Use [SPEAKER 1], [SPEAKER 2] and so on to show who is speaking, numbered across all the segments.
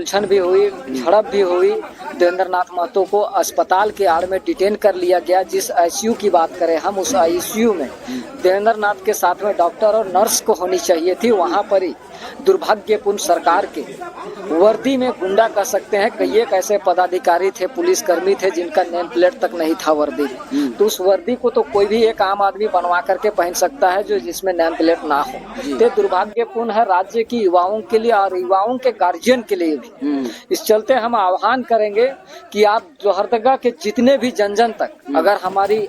[SPEAKER 1] उलझन भी हुई, झड़प भी हुई। देवेंद्र नाथ महतो को अस्पताल के आड़ में डिटेन कर लिया गया। जिस आईसीयू की बात करें हम, उस आईसीयू में देवेंद्र नाथ के साथ में डॉक्टर और नर्स को होनी चाहिए थी। वहां पर ही दुर्भाग्यपूर्ण सरकार के वर्दी में गुंडा कह सकते हैं, कई एक ऐसे पदाधिकारी थे, पुलिसकर्मी थे जिनका नेम प्लेट तक नहीं था वर्दी में। तो उस वर्दी को तो कोई भी एक आम आदमी बनवा करके पहन सकता है जो जिसमें नेम प्लेट ना हो। तो दुर्भाग्यपूर्ण है राज्य की युवाओं के लिए और युवाओं के गार्जियन के लिए भी। इस चलते हम आह्वान करेंगे कि आप लोहरदगा के जितने भी जन तक अगर हमारी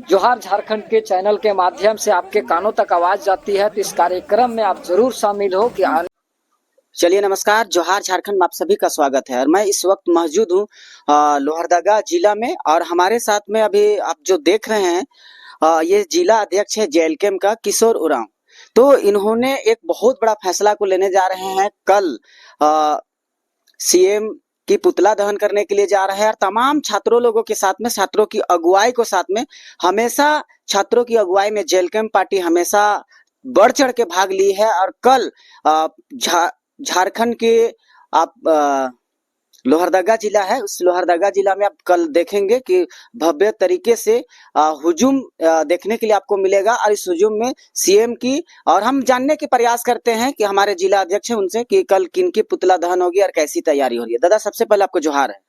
[SPEAKER 1] जोहार झारखंड के चैनल के माध्यम से आपके कानों तक आवाज जाती है तो इस कार्यक्रम में आप जरूर शामिल हो। कि
[SPEAKER 2] चलिए नमस्कार, जोहार झारखंड में आप सभी का स्वागत है। और मैं इस वक्त मौजूद हूँ लोहरदगा जिला में, और हमारे साथ में अभी आप जो देख रहे हैं ये जिला अध्यक्ष है जेएलकेएम का किशोर उरांव। तो इन्होंने एक बहुत बड़ा फैसला को लेने जा रहे हैं। कल सीएम की पुतला दहन करने के लिए जा रहे हैं, और तमाम छात्रों लोगों के साथ में, छात्रों की अगुवाई को साथ में, हमेशा छात्रों की अगुवाई में जेएलकेएम पार्टी हमेशा बढ़ चढ़ के भाग ली है। और कल झारखंड के आप लोहरदगा जिला है, उस लोहरदगा जिला में आप कल देखेंगे कि भव्य तरीके से हुजूम देखने के लिए आपको मिलेगा। और इस हुजूम में सीएम की, और हम जानने के प्रयास करते हैं कि हमारे जिला अध्यक्ष हैं उनसे कि कल किनकी पुतला दहन होगी और कैसी तैयारी हो रही है। दादा, सबसे पहले आपको जोहार है।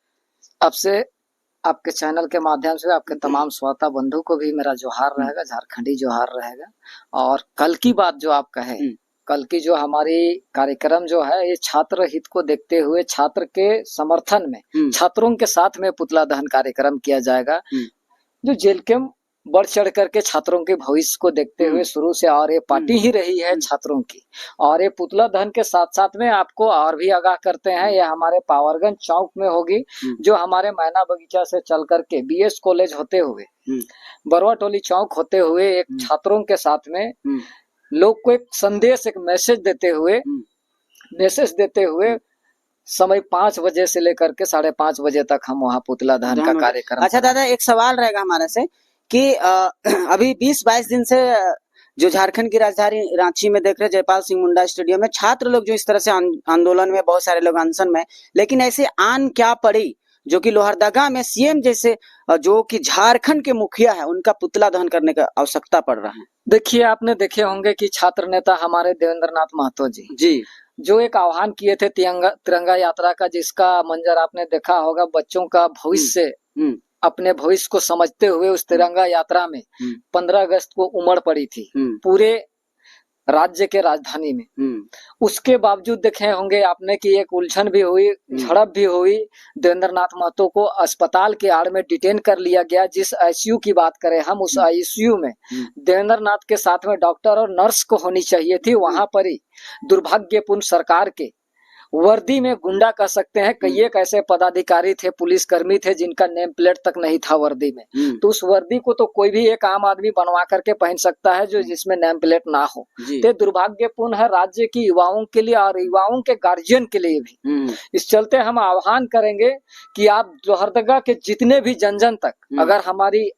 [SPEAKER 1] आपसे आपके चैनल के माध्यम से आपके तमाम श्रोता बंधु को भी मेरा जोहार रहेगा, झारखंडी जोहार रहेगा। और कल की बात जो आप कहे, कल की जो हमारी कार्यक्रम जो है ये छात्र हित को देखते हुए, छात्र के समर्थन में, छात्रों के साथ में पुतला दहन कार्यक्रम किया जाएगा। जो जेएलकेएम बढ़ चढ़ करके छात्रों के भविष्य को देखते हुए शुरू से और ये पार्टी ही रही है छात्रों की। और ये पुतला दहन के साथ साथ में आपको और भी आगाह करते हैं, ये हमारे पावरगंज चौक में होगी, जो हमारे मैना बगीचा से चल करके बीएस कॉलेज होते हुए बरवा टोली चौक होते हुए एक छात्रों के साथ में लोग को एक संदेश, एक मैसेज देते हुए समय 5 बजे से लेकर के 5:30 बजे तक हम वहाँ पुतला दहन का कार्यक्रम।
[SPEAKER 2] अच्छा दादा, एक सवाल रहेगा हमारे से कि अभी 20-22 दिन से जो झारखंड की राजधानी रांची में देख रहे जयपाल सिंह मुंडा स्टेडियम में छात्र लोग जो इस तरह से आंदोलन में, बहुत सारे लोग अनशन में, लेकिन ऐसे आन क्या पड़ी जो कि लोहरदगा में सीएम जैसे जो कि झारखंड के मुखिया है उनका पुतला दहन करने का आवश्यकता पड़ रहा है।
[SPEAKER 1] देखिए, आपने देखे होंगे कि छात्र नेता हमारे देवेंद्र नाथ महतो जी जो एक आह्वान किए थे तिरंगा यात्रा का, जिसका मंजर आपने देखा होगा। बच्चों का भविष्य अपने भविष्य को समझते हुए उस तिरंगा यात्रा में 15 अगस्त को उमड़ पड़ी थी पूरे राज्य के राजधानी में। उसके बावजूद देखे होंगे आपने कि एक उलझन भी हुई, झड़प भी हुई। देवेंद्र नाथ महतो को अस्पताल के आड़ में डिटेन कर लिया गया। जिस आईसीयू की बात करें हम, उस आईसीयू में देवेंद्र नाथ के साथ में डॉक्टर और नर्स को होनी चाहिए थी। वहां पर ही दुर्भाग्यपूर्ण सरकार के वर्दी में गुंडा कह सकते हैं, कई एक ऐसे पदाधिकारी थे, पुलिसकर्मी थे जिनका नेम प्लेट तक नहीं था वर्दी में। तो उस वर्दी को तो कोई भी एक आम आदमी बनवा करके पहन सकता है जो जिसमें नेम प्लेट ना हो। तो दुर्भाग्यपूर्ण है राज्य की युवाओं के लिए और युवाओं के गार्जियन के लिए भी। इस चलते हम आह्वान करेंगे कि आप लोहरदगा के जितने भी जन तक अगर हमारी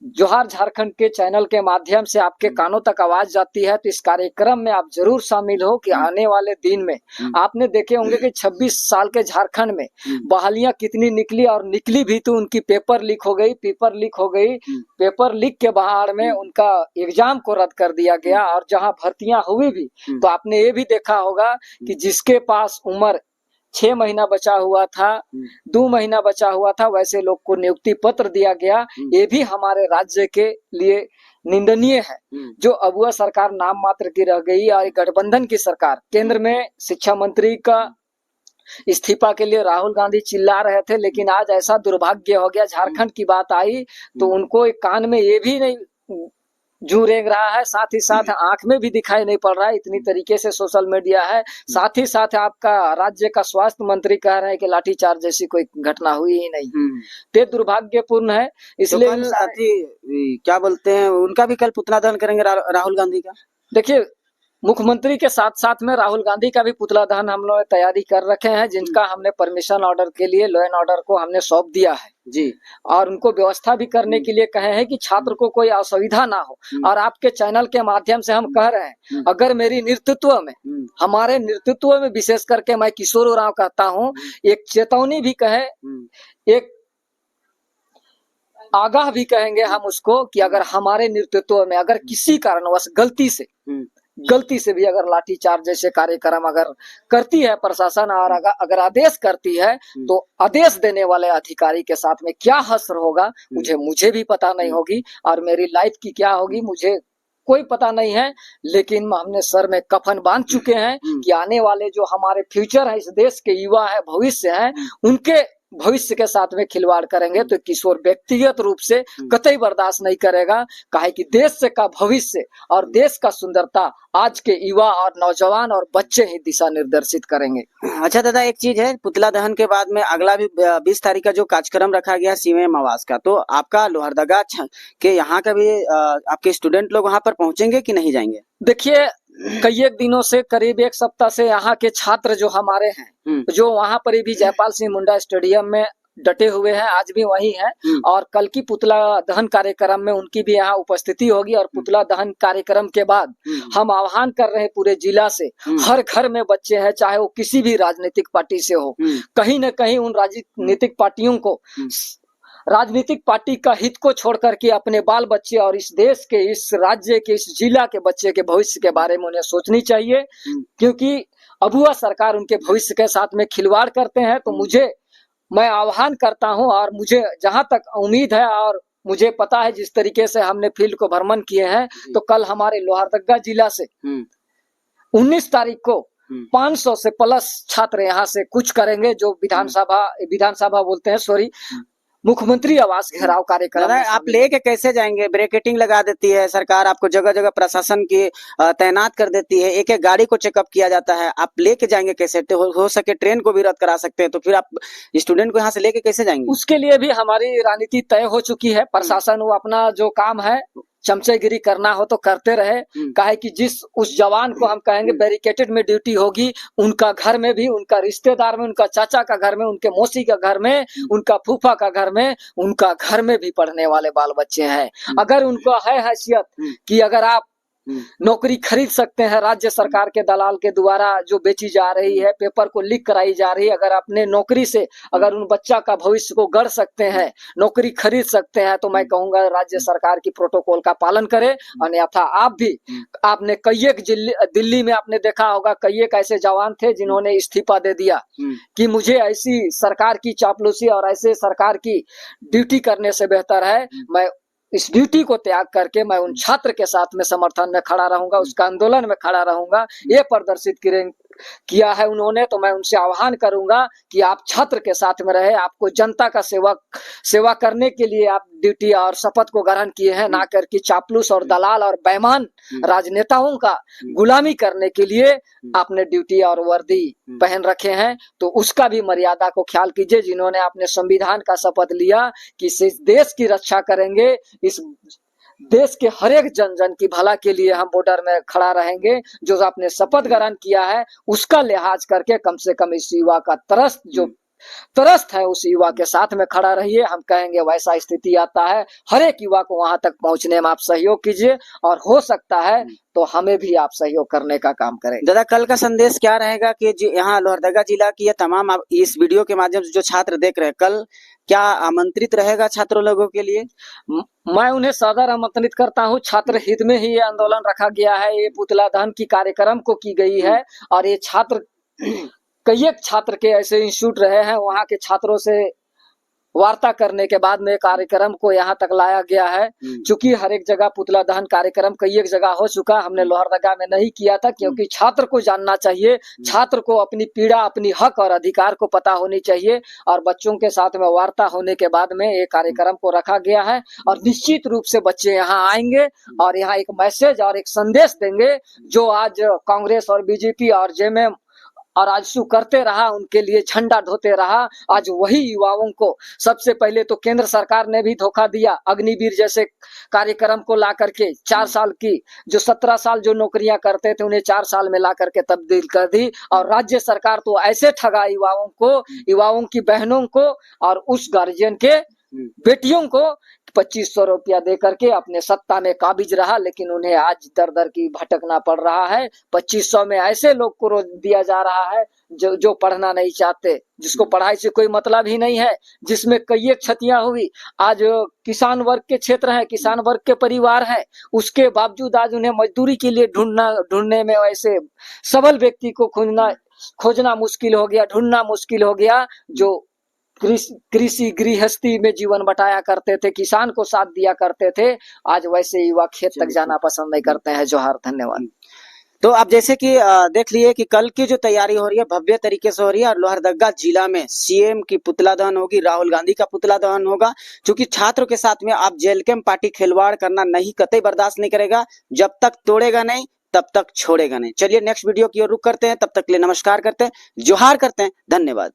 [SPEAKER 1] जोहार झारखंड के चैनल के माध्यम से आपके कानों तक आवाज जाती है तो इस कार्यक्रम में आप जरूर शामिल हो। कि आने वाले दिन में आपने देखे होंगे कि 26 साल के झारखंड में बहालियां कितनी निकली, और निकली भी तो उनकी पेपर लीक हो गई। पेपर लीक के बहार में उनका एग्जाम को रद्द कर दिया गया। और जहां भर्तियां हुई भी तो आपने ये भी देखा होगा कि जिसके पास उम्र 6 महीना बचा हुआ था, 2 महीना बचा हुआ था, वैसे लोग को नियुक्ति पत्र दिया गया। ये भी हमारे राज्य के लिए निंदनीय है। जो अबुआ सरकार नाम मात्र की रह गई, और गठबंधन की सरकार, केंद्र में शिक्षा मंत्री का इस्तीफा के लिए राहुल गांधी चिल्ला रहे थे, लेकिन आज ऐसा दुर्भाग्य हो गया, झारखंड की बात आई तो उनको एक कान में ये भी नहीं जू रेंग रहा है, साथ ही साथ आंख में भी दिखाई नहीं पड़ रहा है। इतनी तरीके से सोशल मीडिया है। साथ ही साथ आपका राज्य का स्वास्थ्य मंत्री कह रहे हैं कि लाठीचार्ज जैसी कोई घटना हुई ही नहीं। ये दुर्भाग्यपूर्ण है। इसलिए
[SPEAKER 2] तो क्या बोलते हैं, उनका भी कल पुतला दहन करेंगे राहुल गांधी का।
[SPEAKER 1] देखिए, मुख्यमंत्री के साथ साथ में राहुल गांधी का भी पुतला दहन हम लोग तैयारी कर रखे हैं, जिनका हमने परमिशन ऑर्डर के लिए लॉ एंड ऑर्डर को हमने सौंप दिया है
[SPEAKER 2] जी।
[SPEAKER 1] और उनको व्यवस्था भी करने के लिए कहे हैं कि छात्र को कोई असुविधा ना हो। और आपके चैनल के माध्यम से हम कह रहे हैं, अगर मेरी नेतृत्व में, हमारे नेतृत्व में विशेष करके मैं किशोर उरांव कहता हूँ, एक चेतावनी भी कहे, एक आगाह भी कहेंगे हम उसको कि अगर हमारे नेतृत्व में अगर किसी कारणवश गलती से भी अगर लाठीचार्ज जैसे कार्यक्रम अगर करती है प्रशासन और अगर आदेश करती है, तो आदेश देने वाले अधिकारी के साथ में क्या हश्र होगा मुझे भी पता नहीं होगी, और मेरी लाइफ की क्या होगी मुझे कोई पता नहीं है। लेकिन हमने सर में कफन बांध चुके हैं कि आने वाले जो हमारे फ्यूचर है, इस देश के युवा है, भविष्य है, उनके भविष्य के साथ में खिलवाड़ करेंगे तो किशोर व्यक्तिगत रूप से कतई बर्दाश्त नहीं करेगा। काहे कि देश का भविष्य और देश का सुंदरता आज के युवा और नौजवान और बच्चे ही दिशा निर्देशित करेंगे।
[SPEAKER 2] अच्छा दादा, एक चीज है, पुतला दहन के बाद में अगला भी 20 तारीख का जो कार्यक्रम रखा गया सीएम आवास का, तो आपका लोहरदगा के यहाँ का भी आपके स्टूडेंट लोग वहाँ पर पहुंचेंगे कि नहीं जाएंगे?
[SPEAKER 1] देखिए, कई एक दिनों से करीब एक सप्ताह से यहाँ के छात्र जो हमारे हैं, जो वहाँ पर भी जयपाल सिंह मुंडा स्टेडियम में डटे हुए हैं, आज भी वही हैं, और कल की पुतला दहन कार्यक्रम में उनकी भी यहाँ उपस्थिति होगी। और पुतला दहन कार्यक्रम के बाद हम आह्वान कर रहे हैं पूरे जिला से, हर घर में बच्चे हैं, चाहे वो किसी भी राजनीतिक पार्टी से हो, कहीं न कहीं उन राजनीतिक पार्टियों को, राजनीतिक पार्टी का हित को छोड़ करके अपने बाल बच्चे और इस देश के, इस राज्य के, इस जिला के बच्चे के भविष्य के बारे में उन्हें सोचनी चाहिए। क्योंकि अबुआ सरकार उनके भविष्य के साथ में खिलवाड़ करते हैं। तो मैं आह्वान करता हूं, और मुझे जहां तक उम्मीद है और मुझे पता है जिस तरीके से हमने फील्ड को भ्रमण किए हैं, तो कल हमारे लोहरदगा जिला से 19 तारीख को 500 से प्लस छात्र यहाँ से कुछ करेंगे, जो विधानसभा बोलते हैं, सॉरी, मुख्यमंत्री आवास घेराव कार्यक्रम।
[SPEAKER 2] आप लेके कैसे जाएंगे? ब्रेकेटिंग लगा देती है सरकार, आपको जगह जगह प्रशासन की तैनात कर देती है, एक एक गाड़ी को चेकअप किया जाता है, आप लेके जाएंगे कैसे? हो सके ट्रेन को भी रद्द करा सकते हैं, तो फिर आप स्टूडेंट को यहाँ से लेके कैसे जाएंगे?
[SPEAKER 1] उसके लिए भी हमारी रणनीति तय हो चुकी है। प्रशासन वो अपना जो काम है, चमचेगिरी करना हो तो करते रहे। काहे कि उस जवान को हम कहेंगे बैरिकेटेड में ड्यूटी होगी, उनका घर में भी, उनका रिश्तेदार में, उनका चाचा का घर में, उनके मौसी का घर में, उनका फूफा का घर में, उनका घर में भी पढ़ने वाले बाल बच्चे हैं। अगर उनको है हैसियत कि अगर आप नौकरी खरीद सकते हैं राज्य सरकार के दलाल के द्वारा जो बेची जा रही है, पेपर को लीक कराई जा रही है, अगर अपने नौकरी से अगर उन बच्चा का भविष्य को गढ़ सकते हैं, नौकरी खरीद सकते हैं, तो मैं कहूंगा राज्य सरकार की प्रोटोकॉल का पालन करें। अन्यथा आप भी, आपने कई एक दिल्ली में आपने देखा होगा, कई एक ऐसे जवान थे जिन्होंने इस्तीफा दे दिया कि मुझे ऐसी सरकार की चापलूसी और ऐसे सरकार की ड्यूटी करने से बेहतर है मैं इस ड्यूटी को त्याग करके मैं उन छात्र के साथ में समर्थन में खड़ा रहूंगा, उसका आंदोलन में खड़ा रहूंगा। ये प्रदर्शित किया है उन्होंने, तो मैं उनसे आह्वान करूंगा कि आप छात्र के साथ में रहे। आपको जनता का सेवा करने के लिए आप ड्यूटी और शपथ को ग्रहण किए हैं, ना करके चापलूस और दलाल और बेईमान राजनेताओं का गुलामी करने के लिए आपने ड्यूटी और वर्दी पहन रखे हैं। तो उसका भी मर्यादा को ख्याल कीजिए। जिन्होंने अपने संविधान का शपथ लिया कि इस देश की रक्षा करेंगे, इस देश के हर एक जन की भला के लिए हम बॉर्डर में खड़ा रहेंगे, जो आपने शपथ ग्रहण किया है उसका लिहाज करके कम से कम इस युवा का तरस्त है उस युवा के साथ में खड़ा रहिए। हम कहेंगे वैसा स्थिति आता है, हर एक युवा को वहां तक पहुंचने में आप सहयोग कीजिए, और हो सकता है तो हमें भी आप सहयोग करने का काम करें।
[SPEAKER 2] दादा, कल का संदेश क्या रहेगा कि यहाँ लोहरदगा जिला की तमाम इस वीडियो के माध्यम से जो छात्र देख रहे हैं, कल क्या आमंत्रित रहेगा छात्रों लोगों के लिए?
[SPEAKER 1] मैं उन्हें सदर आमंत्रित करता हूँ। छात्र हित में ही ये आंदोलन रखा गया है, ये पुतला दहन की कार्यक्रम को की गई है, और ये छात्र कई एक छात्र के ऐसे इंस्टीट्यूट रहे हैं, वहाँ के छात्रों से वार्ता करने के बाद में कार्यक्रम को यहाँ तक लाया गया है। चूंकि हर एक जगह पुतला दहन कार्यक्रम कई एक जगह हो चुका, हमने लोहरदगा में नहीं किया था, क्योंकि छात्र को जानना चाहिए, छात्र को अपनी पीड़ा, अपनी हक और अधिकार को पता होनी चाहिए, और बच्चों के साथ में वार्ता होने के बाद में एक कार्यक्रम को रखा गया है। और निश्चित रूप से बच्चे यहाँ आएंगे और यहाँ एक मैसेज और एक संदेश देंगे, जो आज कांग्रेस और बीजेपी और जेएमएम और आंसू करते रहा, उनके लिए झंडा ढोते रहा। आज वही युवाओं को सबसे पहले तो केंद्र सरकार ने भी धोखा दिया, अग्निवीर जैसे कार्यक्रम को ला करके 4 साल की, जो 17 साल जो नौकरियां करते थे उन्हें 4 साल में ला करके तब्दील कर दी। और राज्य सरकार तो ऐसे ठगा युवाओं को, युवाओं की बहनों को और उस गार्जियन के बेटियों को 2500 रुपया दे करके अपने सत्ता में काबिज रहा, लेकिन उन्हें आज दर दर की भटकना पड़ रहा है। 2500 में ऐसे लोग को रोज दिया जा रहा है जो पढ़ना नहीं चाहते, जिसको पढ़ाई से कोई मतलब ही नहीं है, जिसमें कई क्षतियां हुई। आज किसान वर्ग के क्षेत्र है, किसान वर्ग के परिवार है, उसके बावजूद आज उन्हें मजदूरी के लिए ढूंढने में ऐसे सबल व्यक्ति को खोजना मुश्किल हो गया, ढूंढना मुश्किल हो गया। जो कृषि गृहस्थी में जीवन बटाया करते थे, किसान को साथ दिया करते थे, आज वैसे युवा खेत तक जाना पसंद नहीं करते हैं। जोहार, धन्यवाद।
[SPEAKER 2] तो अब जैसे कि देख लिए कि कल की जो तैयारी हो रही है भव्य तरीके से हो रही है, और लोहरदगा जिला में सीएम की पुतला दहन होगी, राहुल गांधी का पुतला दहन होगा। क्योंकि छात्रों के साथ में आप जेलकेम पार्टी खिलवाड़ करना नहीं, कतई बर्दाश्त नहीं करेगा। जब तक तोड़ेगा नहीं तब तक छोड़ेगा नहीं। चलिए नेक्स्ट वीडियो की ओर रुख करते हैं, तब तक के लिए नमस्कार करते हैं, जोहार करते हैं, धन्यवाद।